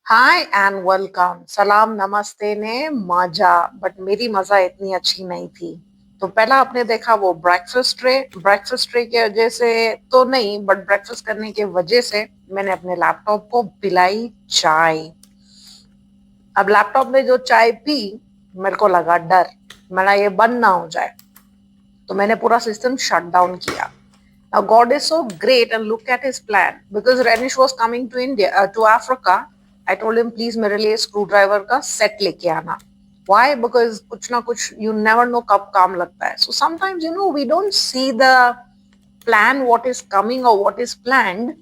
Hi and welcome. सलाम नमस्ते ने मजा, बट मेरी मजा इतनी अच्छी नहीं थी। तो पहला आपने देखा वो ब्रेकफास्ट ट्रे की वजह से तो नहीं, बट ब्रेकफास्ट करने की वजह से मैंने अपने लैपटॉप को पिलाई चाय। अब लैपटॉप में जो चाय पी, मेरे को लगा डर, मेरा ये बंद ना हो जाए, तो मैंने पूरा सिस्टम शट डाउन किया। Now God is so great, and look at his plan. Because Renish was coming to India, to Africa, I told him please मेरे लिए screwdriver का set लेके आना. Why? Because कुछ ना कुछ you never know कब काम लगता है. So sometimes we don't see the plan what is coming or what is planned.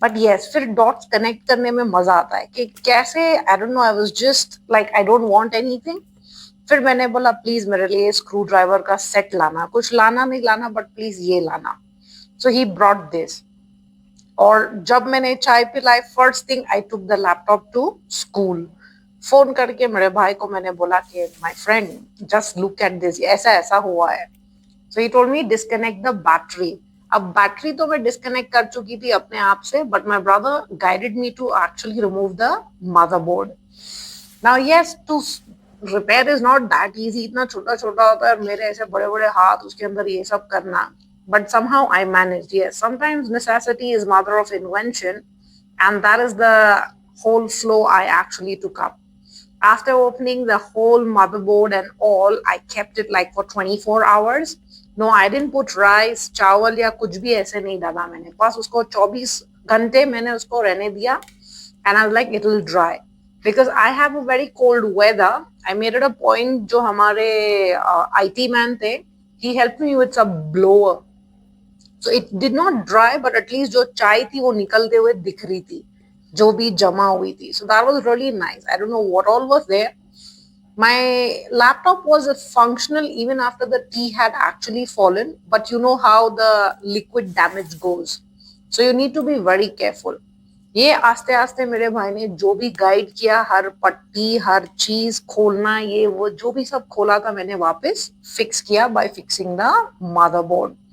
But yes, फिर dots connect करने में मजा आता है कि कैसे I don't know, I was just like I don't want anything. फिर मैंने बोला प्लीज मेरे लिए स्क्रू ड्राइवर का सेट लाना, कुछ लाना नहीं लाना बट प्लीज ये लाना। So he brought this. और जब मैंने चाय पिलाई, first thing I took the laptop to school. Phone करके मेरे भाई को मैंने बोला कि my friend just look at this, ऐसा ऐसा हुआ है। So he told me disconnect the battery. अब बैटरी तो मैं डिस्कनेक्ट कर चुकी थी अपने आप से, but my brother guided me to actually remove the motherboard. Now yes, to repair is not that easy, इतना छोटा छोटा होता है और मेरे ऐसे बड़े बड़े हाथ उसके अंदर ये सब करना। But somehow I managed. Yes, sometimes necessity is mother of invention, and that is the whole flow I actually took up. After opening the whole motherboard and all, I kept it like for 24 hours. No, I didn't put rice, चावल या कुछ भी ऐसे नहीं डाला मैंने, बस उसको 24 घंटे मैंने उसको रहने दिया। And I was like, it will dry. Because I have a very cold weather, I made it a point, जो हमारे IT man थे, he helped me with a blower. So it did not dry, but at least जो चाय थी वो निकलते हुए दिख रही थी, जो भी जमा हुई थी. So that was really nice. I don't know what all was there. My laptop was functional even after the tea had actually fallen, but you know how the liquid damage goes. So you need to be very careful. ये आस्ते आस्ते मेरे भाई ने जो भी guide किया, हर पट्टी हर चीज खोलना, ये वो जो भी सब खोला था मैंने वापस फिक्स किया bye fixing the motherboard.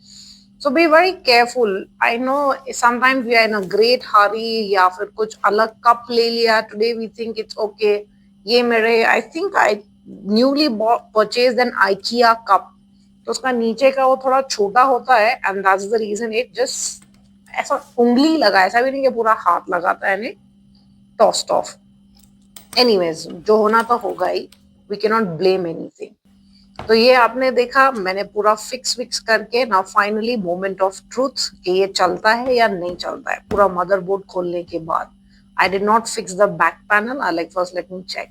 So be very careful. I know sometimes we are in a great hurry, या फिर कुछ अलग कप ले लिया. Today we think it's okay. ये मेरे I think I newly purchased an IKEA cup. तो उसका नीचे का वो थोड़ा छोटा होता है, and that's the reason it just ऐसा उंगली लगा, ऐसा भी नहीं कि पूरा हाथ लगाता है, ने tossed off. Anyways, जो होना तो होगा ही. We cannot blame anything. तो ये आपने देखा, मैंने पूरा फिक्स करके ना फाइनली मोमेंट ऑफ ट्रूथ कि ये चलता है या नहीं चलता है, पूरा मदरबोर्ड खोलने के बाद. I did not fix the back panel. I like first let me check,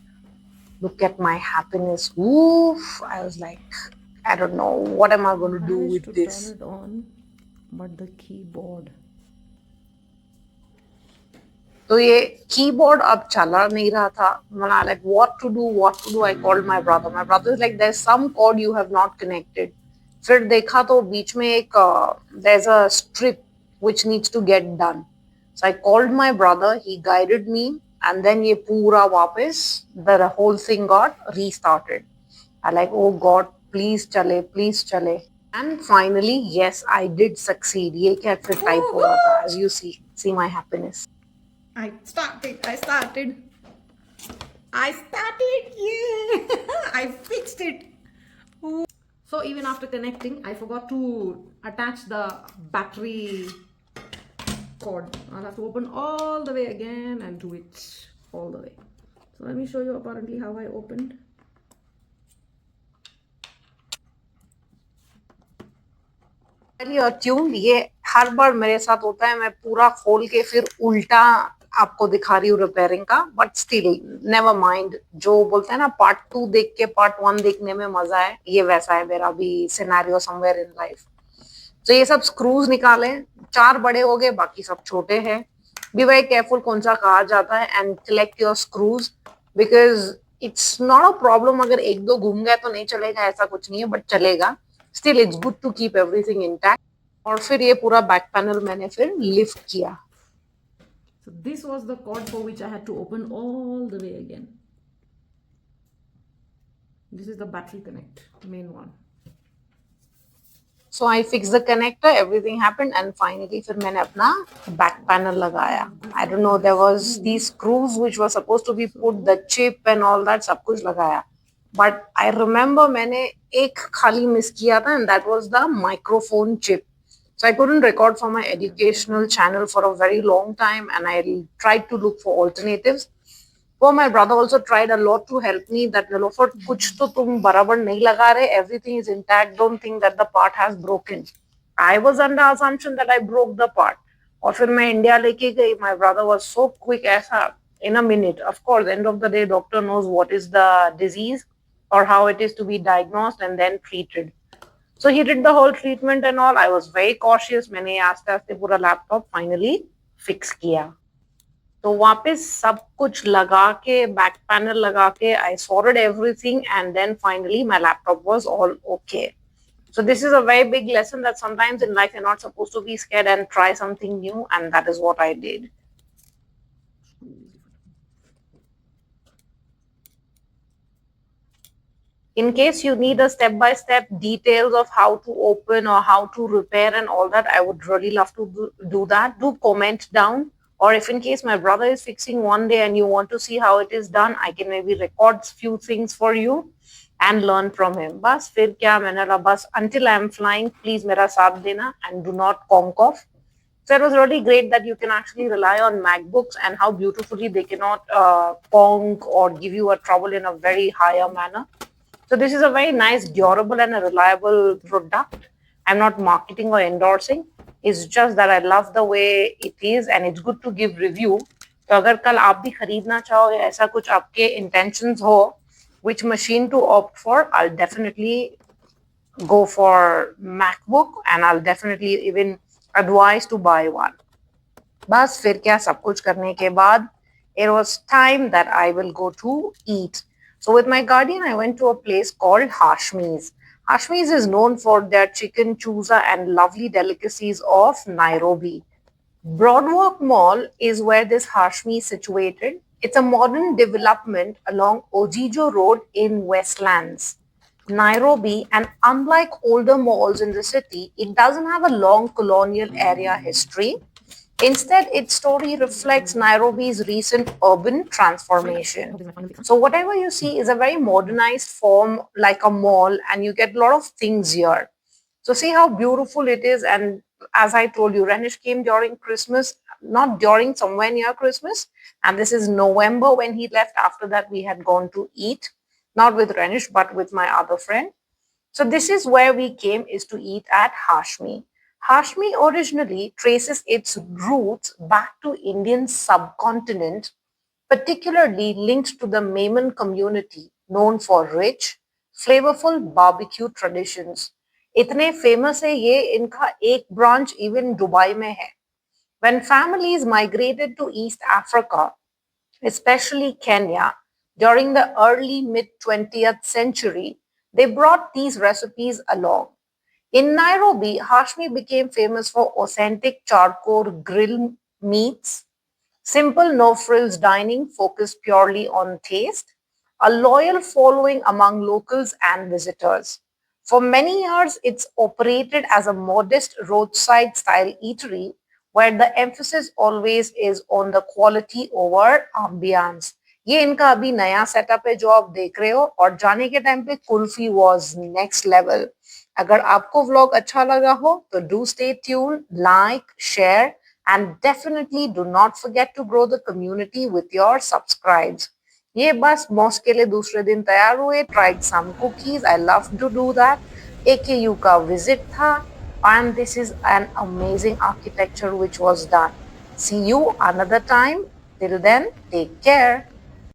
look at my happiness. Oof, I was like, I don't know what am I going to do Managed with to this. turn it on, but the keyboard. तो ये keyboard अब चला नहीं रहा था. मैं like what to do. I called my brother. My brother is like there is some cord you have not connected. फिर देखा तो बीच में एक there is a strip which needs to get done. So I called my brother, he guided me, and then ये पूरा वापस the whole thing got restarted. I like oh god, please चले. And finally yes, I did succeed. ये क्या फिर type हो रहा था, as you see my happiness. I started. Yeah. I fixed it. So even after connecting, I forgot to attach the battery cord. I'll have to open all the way again and do it all the way. So let me show you apparently how I opened. Tune ये हर बार मेरे साथ होता है. मैं पूरा खोल के फिर उल्टा आपको दिखा रही हूँ रिपेयरिंग का, बट स्टिल नेवर माइंड. जो बोलते हैं ना, पार्ट 2 देख के पार्ट 1 देखने में मजा है, ये वैसा है मेरा भी सिनेरियो समवेयर इन लाइफ. तो ये सब स्क्रूज निकाले, 4 बड़े हो गए, बाकी सब छोटे हैं. बी वेरी केयरफुल कौन सा कहा जाता है, and collect your screws. Because it's not a problem अगर एक दो घूम गए तो नहीं चलेगा, ऐसा कुछ नहीं है, बट चलेगा. Still it's good to keep everything intact. और फिर ये पूरा बैक पैनल मैंने फिर लिफ्ट किया. So this was the cord for which I had to open all the way again. This is the battery connect, main one. So I fixed the connector, everything happened, and finally फिर मैंने अपना back panel लगाया. I don't know, there was these screws which were supposed to be put, the chip and all that, सब कुछ लगाया. But I remember मैंने एक खाली miss किया था, and that was the microphone chip. So I couldn't record for my educational channel for a very long time, and I tried to look for alternatives. वो my brother also tried a lot to help me that Nilofer कुछ तो तुम बराबर नहीं लगा रहे, everything is intact, don't think that the part has broken. I was under assumption that I broke the part. और फिर मैं इंडिया लेके गई, my brother was so quick ऐसा in a minute. Of course, end of the day, doctor knows what is the disease or how it is to be diagnosed and then treated. So he did the whole treatment and all. I was very cautious. मैंने आस्ते आस्ते पूरा laptop finally fix किया. तो वापस सब कुछ लगा के बैक पैनल लगा के आई sorted everything and then finally my laptop was all okay. So this is a very big lesson that sometimes in life you're not supposed to be scared and try something new, and that is what I did. In case you need a step-by-step details of how to open or how to repair and all that, I would really love to do that. Do comment down. Or if in case my brother is fixing one day and you want to see how it is done, I can maybe record few things for you and learn from him. बस फिर क्या मैंने कहा बस until I am flying, please मेरा साथ देना and do not conk off. So it was really great that you can actually rely on MacBooks and how beautifully they cannot conk or give you a trouble in a very higher manner. So this is a very nice, durable and a reliable product. I'm not marketing or endorsing. It's just that I love the way it is and it's good to give review. तो अगर कल आप भी खरीदना चाहो या ऐसा कुछ आपके intentions हो, which machine to opt for, I'll definitely go for MacBook and I'll definitely even advise to buy one. बस फिर क्या सब कुछ करने के बाद it was time that I will go to eat. So with my guardian, I went to a place called Hashmi's. Hashmi's is known for their chicken chusa and lovely delicacies of Nairobi. Broadwalk Mall is where this Hashmi is situated. It's a modern development along Ojijo Road in Westlands. Nairobi, and unlike older malls in the city, it doesn't have a long colonial area history. Instead, its story reflects Nairobi's recent urban transformation. So, whatever you see is a very modernized form, like a mall, and you get a lot of things here. So, see how beautiful it is. And as I told you, Renish came during Christmas, not during somewhere near Christmas. And this is November when he left. After that, we had gone to eat, not with Renish, but with my other friend. So, this is where we came, is to eat at Hashmi. Hashmi originally traces its roots back to Indian subcontinent, particularly linked to the Memon community, known for rich, flavorful barbecue traditions. इतने famous है ये, इनका एक branch even Dubai में है. When families migrated to East Africa, especially Kenya, during the early mid 20th century, they brought these recipes along. In Nairobi, Hashmi became famous for authentic charcoal grill meats, simple no frills dining focused purely on taste, a loyal following among locals and visitors. For many years, it's operated as a modest roadside style eatery where the emphasis always is on the quality over ambiance. ये इनका अभी नया setup है जो आप देख रहे हो, और जाने के टाइम पे कुल्फी वाज नेक्स्ट लेवल. अगर आपको व्लॉग अच्छा लगा हो तो do stay tune, like, share and definitely do not forget to grow the community with your subscribes. ये बस मॉस के लिए दूसरे दिन तैयार हुए, tried some cookies, I love to do that. AKU का visit था, and this is an amazing architecture which was done. See you another time. Till then, take care.